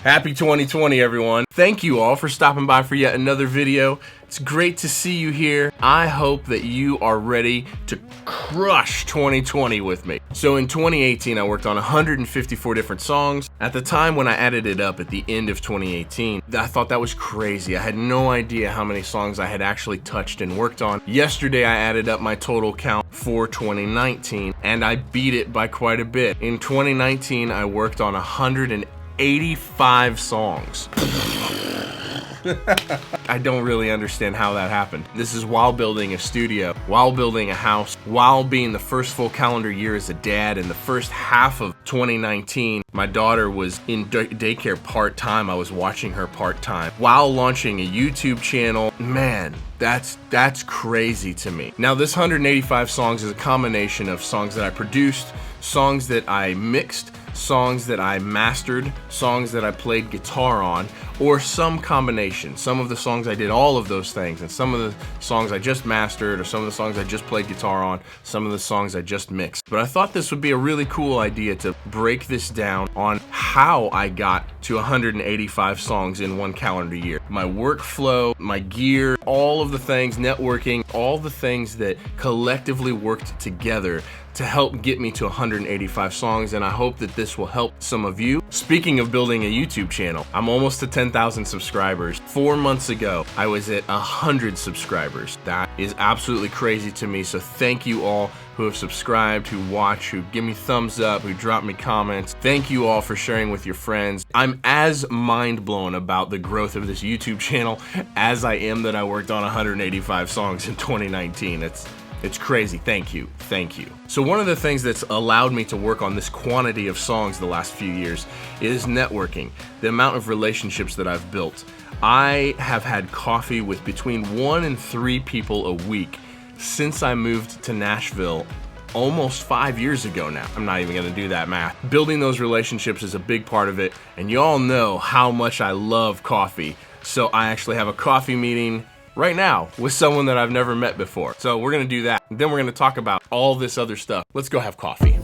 Happy 2020, everyone. Thank you all for stopping by for yet another video. It's great to see you here. I hope that you are ready to crush 2020 with me. So in 2018, I worked on 154 different songs. At the time when I added it up at the end of 2018, I thought that was crazy. I had no idea how many songs I had actually touched and worked on. Yesterday, I added up my total count for 2019, and I beat it by quite a bit. In 2019, I worked on 185 songs. I don't really understand how that happened. This is while building a studio, while building a house, while being the first full calendar year as a dad. In the first half of 2019, my daughter was in daycare part-time. I was watching her part-time while launching a YouTube channel. Man, that's crazy to me. Now, this 185 songs is a combination of songs that I produced, songs that I mixed, songs that I mastered, songs that I played guitar on, or some combination. Some of the songs I did all of those things, and some of the songs I just mastered, or some of the songs I just played guitar on, some of the songs I just mixed. But I thought this would be a really cool idea to break this down on how I got to 185 songs in one calendar year. My workflow, my gear, all of the things, networking, all the things that collectively worked together to help get me to 185 songs, and I hope that this will help some of you. Speaking of building a YouTube channel, I'm almost to 10,000 subscribers. 4 months ago, I was at 100 subscribers. That is absolutely crazy to me, so thank you all who have subscribed, who watch, who give me thumbs up, who drop me comments. Thank you all for sharing with your friends. I'm as mind blown about the growth of this YouTube channel as I am that I worked on 185 songs in 2019. It's crazy. Thank you. Thank you. So one of the things that's allowed me to work on this quantity of songs the last few years is networking, the amount of relationships that I've built. I have had coffee with between 1 and 3 people a week since I moved to Nashville almost 5 years ago now. I'm not even gonna do that math. Building those relationships is a big part of it, and you all know how much I love coffee. So I actually have a coffee meeting right now with someone that I've never met before. So we're gonna do that. Then we're gonna talk about all this other stuff. Let's go have coffee.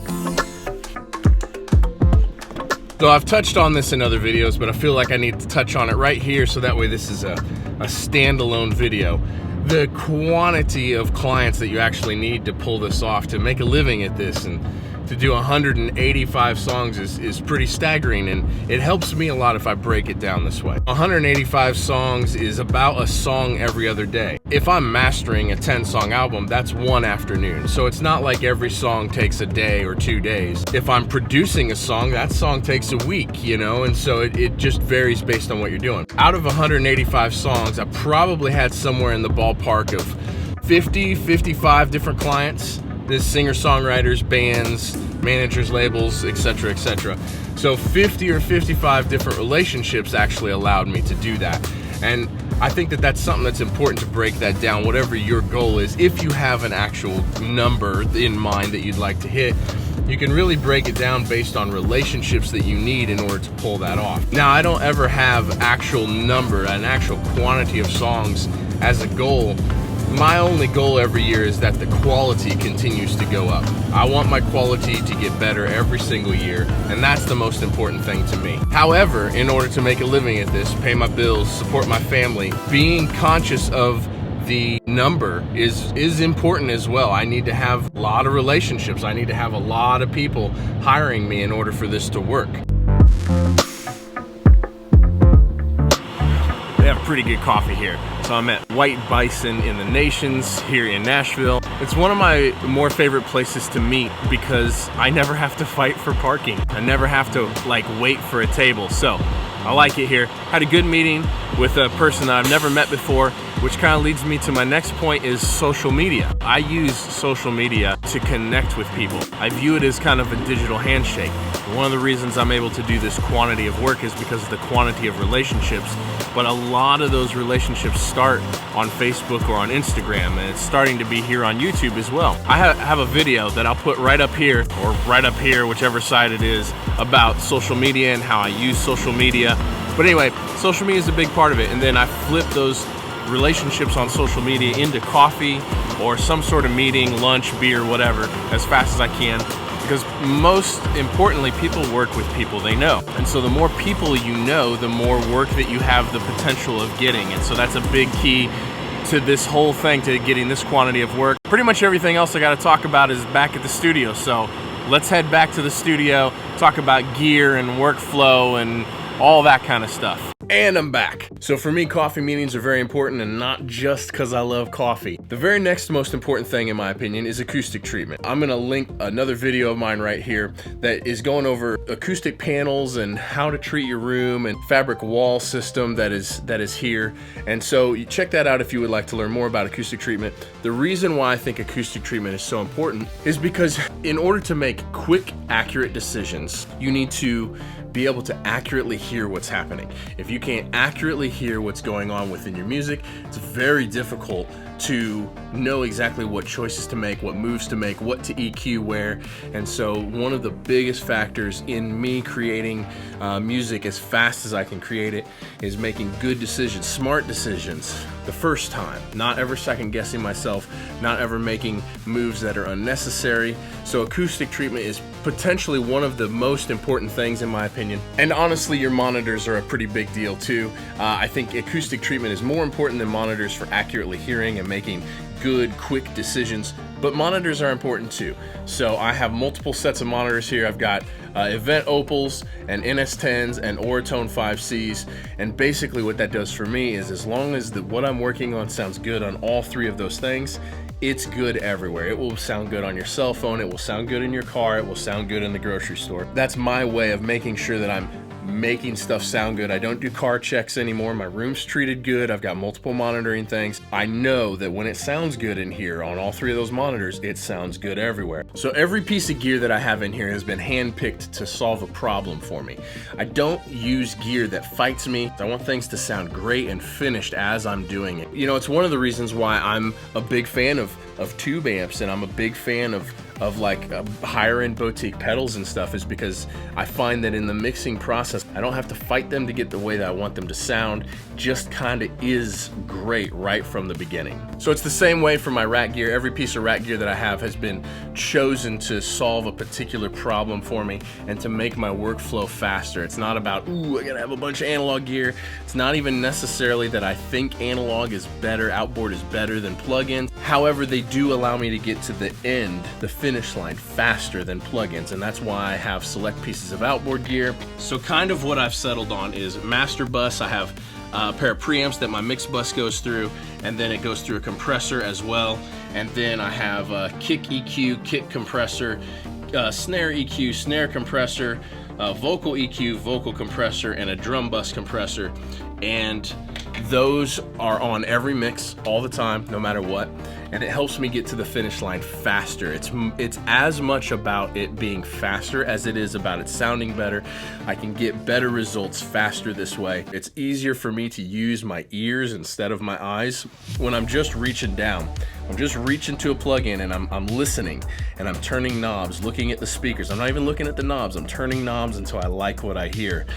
So I've touched on this in other videos, but I feel like I need to touch on it right here so that way this is a standalone video. The quantity of clients that you actually need to pull this off, to make a living at this, and to do 185 songs is pretty staggering, and it helps me a lot if I break it down this way. 185 songs is about a song every other day. If I'm mastering a 10-song album, that's one afternoon. So it's not like every song takes a day or 2 days. If I'm producing a song, that song takes a week, you know, and so it just varies based on what you're doing. Out of 185 songs, I probably had somewhere in the ballpark of 50, 55 different clients. This singer-songwriters, bands, managers, labels, etc., etc. So 50 or 55 different relationships actually allowed me to do that. And I think that that's something that's important to break that down, whatever your goal is. If you have an actual number in mind that you'd like to hit, you can really break it down based on relationships that you need in order to pull that off. Now, I don't ever have actual number, an actual quantity of songs as a goal. My only goal every year is that the quality continues to go up. I want my quality to get better every single year, and that's the most important thing to me. However, in order to make a living at this, pay my bills, support my family, being conscious of the number is important as well. I need to have a lot of relationships. I need to have a lot of people hiring me in order for this to work. They have pretty good coffee here. So I'm at White Bison in the Nations here in Nashville. It's one of my more favorite places to meet because I never have to fight for parking. I never have to wait for a table. So I like it here. Had a good meeting with a person that I've never met before, which kind of leads me to my next point is social media. I use social media to connect with people. I view it as kind of a digital handshake. One of the reasons I'm able to do this quantity of work is because of the quantity of relationships, but a lot of those relationships start on Facebook or on Instagram, and it's starting to be here on YouTube as well. I have a video that I'll put right up here, or right up here, whichever side it is, about social media and how I use social media. But anyway, social media is a big part of it, and then I flip those relationships on social media into coffee or some sort of meeting, lunch, beer, whatever, as fast as I can. Because most importantly, people work with people they know. And so the more people you know, the more work that you have the potential of getting. And so that's a big key to this whole thing, to getting this quantity of work. Pretty much everything else I got to talk about is back at the studio. So let's head back to the studio, talk about gear and workflow and all that kind of stuff. And I'm back. So for me, coffee meetings are very important, and not just because I love coffee. The very next most important thing, in my opinion, is acoustic treatment. I'm gonna link another video of mine right here that is going over acoustic panels and how to treat your room, and fabric wall system that is here. And so you check that out if you would like to learn more about acoustic treatment. The reason why I think acoustic treatment is so important is because in order to make quick, accurate decisions, you need to be able to accurately hear what's happening. If you can't accurately hear what's going on within your music, it's very difficult to know exactly what choices to make, what moves to make, what to EQ where. And so one of the biggest factors in me creating music as fast as I can create it is making good decisions, smart decisions the first time, not ever second guessing myself, not ever making moves that are unnecessary. So acoustic treatment is potentially one of the most important things in my opinion. And honestly, your monitors are a pretty big deal too. I think acoustic treatment is more important than monitors for accurately hearing and making good, quick decisions, but monitors are important too. So I have multiple sets of monitors here. I've got Event Opals and NS10s and Oratone 5Cs, and basically what that does for me is, as long as what I'm working on sounds good on all three of those things, it's good everywhere. It will sound good on your cell phone, it will sound good in your car, it will sound good in the grocery store. That's my way of making sure that I'm making stuff sound good. I don't do car checks anymore. My room's treated good. I've got multiple monitoring things. I know that when it sounds good in here on all three of those monitors, it sounds good everywhere. So every piece of gear that I have in here has been handpicked to solve a problem for me. I don't use gear that fights me. I want things to sound great and finished as I'm doing it. You know, it's one of the reasons why I'm a big fan of tube amps, and I'm a big fan of like higher end boutique pedals and stuff, is because I find that in the mixing process, I don't have to fight them to get the way that I want them to sound. Just kind of is great right from the beginning. So it's the same way for my rack gear. Every piece of rack gear that I have has been chosen to solve a particular problem for me and to make my workflow faster. It's not about, ooh, I gotta have a bunch of analog gear. It's not even necessarily that I think analog is better, outboard is better than plugins. However, they do allow me to get to the end, the finish line, faster than plugins, and that's why I have select pieces of outboard gear. So kind of what I've settled on is master bus. I have a pair of preamps that my mix bus goes through, and then it goes through a compressor as well. And then I have a kick EQ, kick compressor, snare EQ, snare compressor, vocal EQ, vocal compressor, and a drum bus compressor. And those are on every mix all the time, no matter what, and it helps me get to the finish line faster. It's as much about it being faster as it is about it sounding better. I can get better results faster this way. It's easier for me to use my ears instead of my eyes. When I'm just reaching down, I'm just reaching to a plug-in and I'm listening and I'm turning knobs, looking at the speakers. I'm not even looking at the knobs, I'm turning knobs until I like what I hear.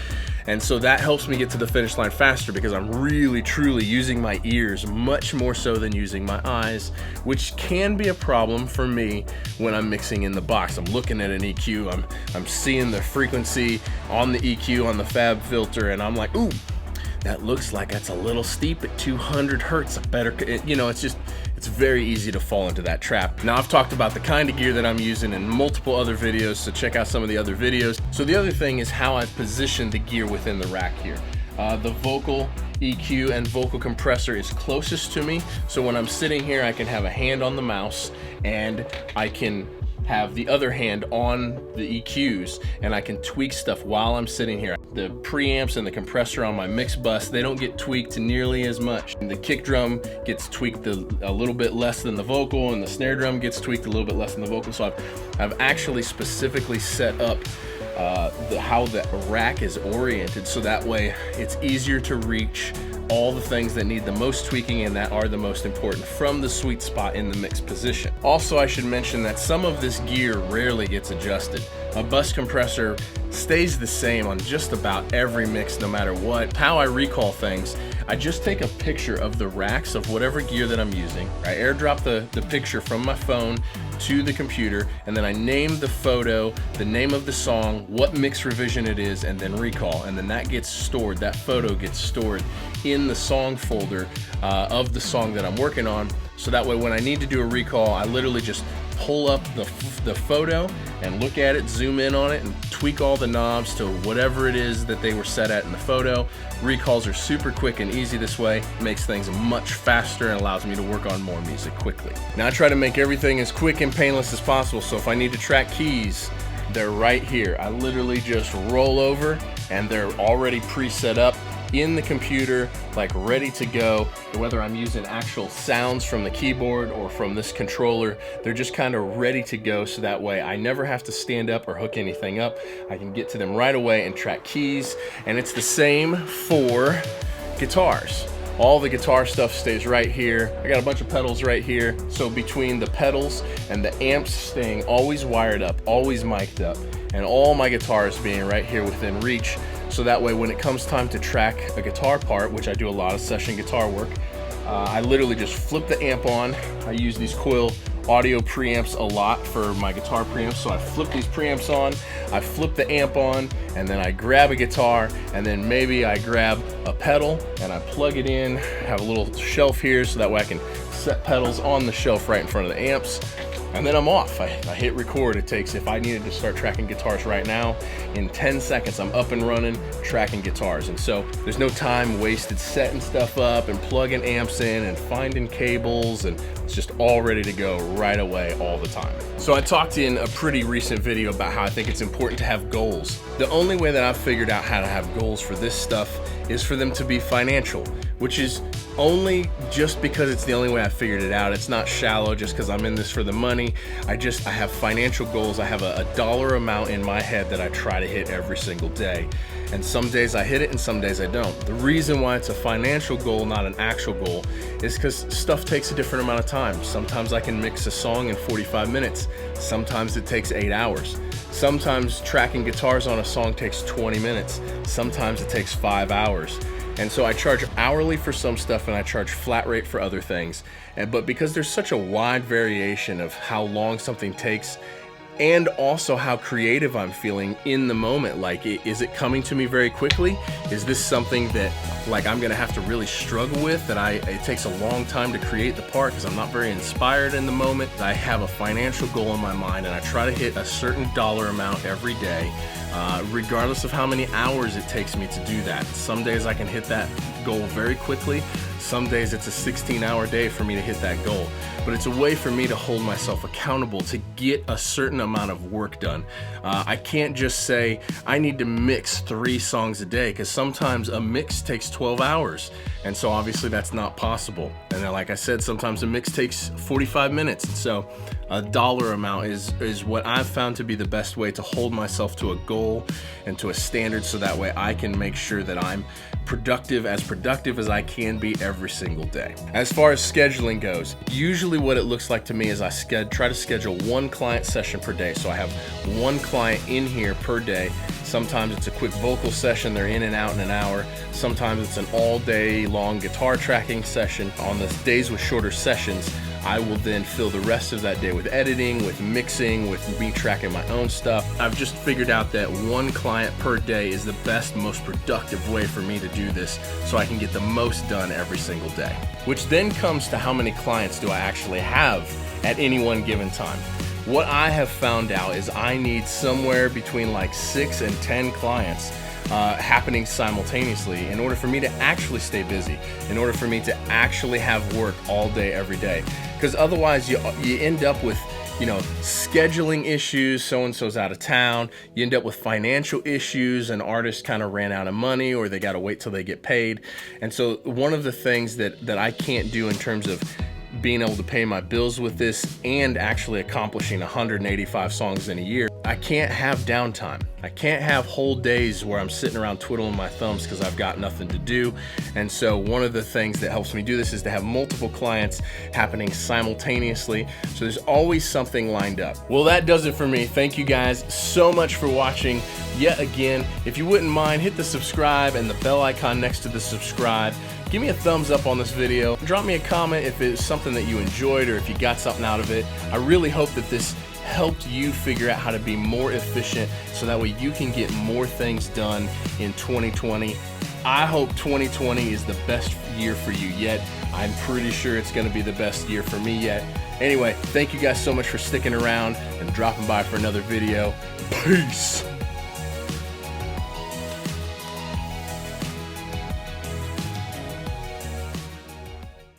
And so that helps me get to the finish line faster because I'm really truly using my ears much more so than using my eyes, which can be a problem for me when I'm mixing in the box. I'm looking at an EQ, I'm seeing the frequency on the EQ on the fab filter, and I'm like, ooh, that looks like that's a little steep at 200 hertz. You know, it's very easy to fall into that trap. Now, I've talked about the kind of gear that I'm using in multiple other videos, so check out some of the other videos. So the other thing is how I've positioned the gear within the rack here. The vocal EQ and vocal compressor is closest to me, so when I'm sitting here, I can have a hand on the mouse and I can have the other hand on the EQs, and I can tweak stuff while I'm sitting here. The preamps and the compressor on my mix bus, they don't get tweaked nearly as much. And the kick drum gets tweaked a little bit less than the vocal, and the snare drum gets tweaked a little bit less than the vocal. So I've actually specifically set up how the rack is oriented, so that way it's easier to reach all the things that need the most tweaking and that are the most important from the sweet spot in the mix position. Also, I should mention that some of this gear rarely gets adjusted. My bus compressor stays the same on just about every mix, no matter what. How I recall things, I just take a picture of the racks of whatever gear that I'm using. I airdrop the picture from my phone to the computer, and then I name the photo, the name of the song, what mix revision it is, and then recall. And then that gets stored, that photo gets stored in the song folder of the song that I'm working on. So that way when I need to do a recall, I literally just pull up the photo and look at it, zoom in on it, and tweak all the knobs to whatever it is that they were set at in the photo. Recalls are super quick and easy this way. It makes things much faster and allows me to work on more music quickly. Now I try to make everything as quick and painless as possible, so if I need to track keys, they're right here. I literally just roll over and they're already preset up in the computer, like ready to go. Whether I'm using actual sounds from the keyboard or from this controller, they're just kind of ready to go, so that way I never have to stand up or hook anything up. I can get to them right away and track keys. And it's the same for guitars. All the guitar stuff stays right here. I got a bunch of pedals right here. So between the pedals and the amps staying always wired up, always mic'd up, and all my guitars being right here within reach, so that way when it comes time to track a guitar part, which I do a lot of session guitar work, I literally just flip the amp on. I use these Coil audio preamps a lot for my guitar preamps, so I flip these preamps on, I flip the amp on, and then I grab a guitar, and then maybe I grab a pedal and I plug it in. I have a little shelf here so that way I can set pedals on the shelf right in front of the amps. And then I'm off. I hit record. It takes, if I needed to start tracking guitars right now, in 10 seconds I'm up and running tracking guitars. And so there's no time wasted setting stuff up and plugging amps in and finding cables, and it's just all ready to go right away all the time. So I talked in a pretty recent video about how I think it's important to have goals. The only way that I've figured out how to have goals for this stuff is for them to be financial, which is only just because it's the only way I figured it out. It's not shallow just because I'm in this for the money. I have financial goals. I have a dollar amount in my head that I try to hit every single day. And some days I hit it and some days I don't. The reason why it's a financial goal, not an actual goal, is because stuff takes a different amount of time. Sometimes I can mix a song in 45 minutes. Sometimes it takes 8 hours. Sometimes tracking guitars on a song takes 20 minutes. Sometimes it takes 5 hours. And so I charge hourly for some stuff and I charge flat rate for other things. But because there's such a wide variation of how long something takes, and also how creative I'm feeling in the moment, like is it coming to me very quickly? Is this something that like I'm gonna have to really struggle with, that it takes a long time to create the part because I'm not very inspired in the moment? I have a financial goal in my mind and I try to hit a certain dollar amount every day, regardless of how many hours it takes me to do that. Some days I can hit that goal very quickly. Some days it's a 16-hour day for me to hit that goal. But it's a way for me to hold myself accountable to get a certain amount of work done. I can't just say I need to mix 3 songs a day, because sometimes a mix takes 12 hours. And so obviously that's not possible. And then, like I said, sometimes a mix takes 45 minutes. And so a dollar amount is what I've found to be the best way to hold myself to a goal and to a standard, so that way I can make sure that I'm productive as I can be every single day. As far as scheduling goes, usually what it looks like to me is I try to schedule 1 client session per day. So I have 1 client in here per day. Sometimes it's a quick vocal session, they're in and out in an hour. Sometimes it's an all day long guitar tracking session. On the days with shorter sessions, I will then fill the rest of that day with editing, with mixing, with me tracking my own stuff. I've just figured out that 1 client per day is the best, most productive way for me to do this, so I can get the most done every single day. Which then comes to how many clients do I actually have at any one given time. What I have found out is I need somewhere between like 6 and 10 clients happening simultaneously in order for me to actually stay busy, in order for me to actually have work all day, every day. Because otherwise you end up with, scheduling issues, so-and-so's out of town. You end up with financial issues, an artist kind of ran out of money, or they got to wait till they get paid. And so one of the things that I can't do in terms of being able to pay my bills with this and actually accomplishing 185 songs in a year I can't have downtime. I can't have whole days where I'm sitting around twiddling my thumbs because I've got nothing to do. And so one of the things that helps me do this is to have multiple clients happening simultaneously. So there's always something lined up. Well, that does it for me. Thank you guys so much for watching yet again. If you wouldn't mind, hit the subscribe and the bell icon next to the subscribe. Give me a thumbs up on this video. Drop me a comment if it's something that you enjoyed or if you got something out of it. I really hope that this helped you figure out how to be more efficient so that way you can get more things done in 2020. I hope 2020 is the best year for you yet. I'm pretty sure it's going to be the best year for me yet. Anyway, thank you guys so much for sticking around and dropping by for another video. Peace.